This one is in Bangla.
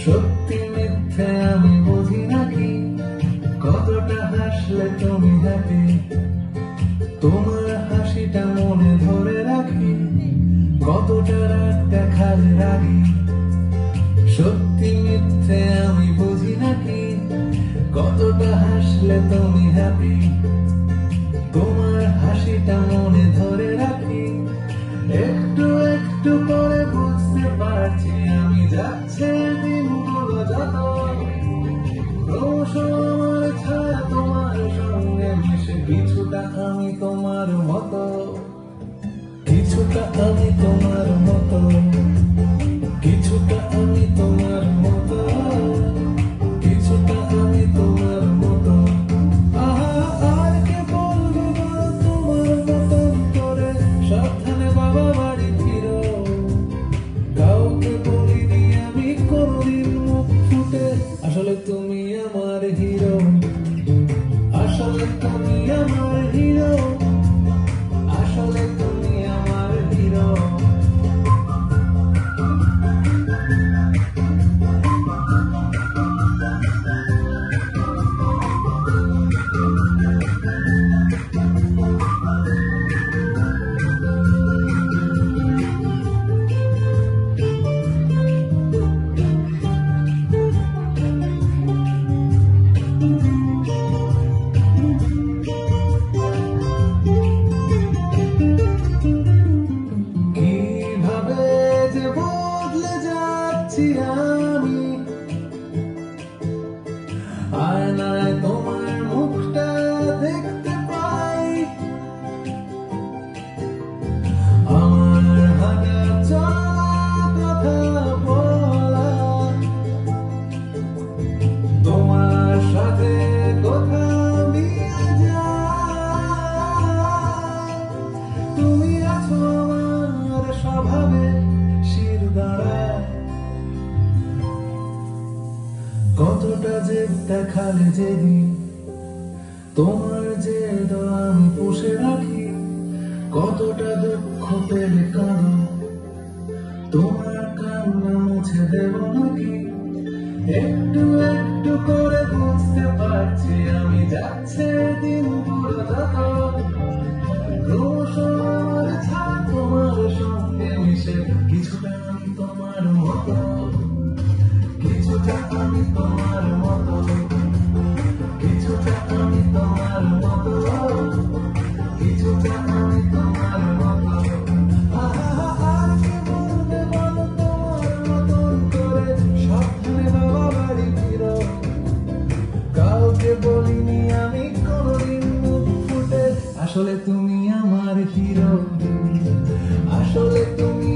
সত্যি মিথ্যে আমি বুঝি নাকি, কতটা হাসলে তুমি হ্যাপি, তোমার হাসিটা মনে ধরে রাখি, কতটা রাত দেখালে রাগি। সত্যি মিথ্যে আমি বুঝি নাকি, কতটা হাসলে তুমি হ্যাপি, তোমার হাসিটা মনে ধরে রাখি। একটু একটু করে বুঝতে পারছি আমি যাচ্ছে দিনগুলো যত, ক্রমশ আমার ছায়া তোমার সঙ্গে মিশে, কিছুটা আমি তোমার মতো, কিছুটা আমি তোমার মতো, কিছুটা আমি তোমার মতো, কিছুটা আমি তোমার মতো। আর কে বলবে তোমার মতন করে সাবধানে বাবা বাড়ি ফিরো, কাউকে বলিনি আমি কোনদিন মুখ ফুটে, আসলে তুমি আমার হিরো, আসলে তুমি আমার হিরো, আসলে তুমি আমার হিরো। আমি আয়নায় তোমার মুখটা দেখতে পাই, আমার হাঁটা চলা কথা বলা, তোমার সাথে কথা মিলে যায়। তুমি আছো আমার স্বভাবে শির দাঁড়ায়, কতটা যে দেখালে যেদিন, তোমার যে আমি পুষে রাখি, কতটা দুঃখ পেলে কাঁদো, তোমার কান্না মুছে দেব নাকি। একটু একটু করে বুঝতে পারছি আমি যাচ্ছে দিনগুলো যত, ক্রমশ আমার ছায়া তোমার সঙ্গে মিশে, কিছুটা আমি তোমার মতো, কিছুটা আমি তোমার মতো, কিছুটা আমি তোমার মতো, কিছুটা আমি তোমার মতো। আর কি বলবে বলো তোমার মতন করে সাবধানে বাবা বাড়ি ফিরো, কাউকে বলিনি আমি কোনদিন মুখ ফুটে, আসলে তুমি আমার হিরো, আসলে তুমি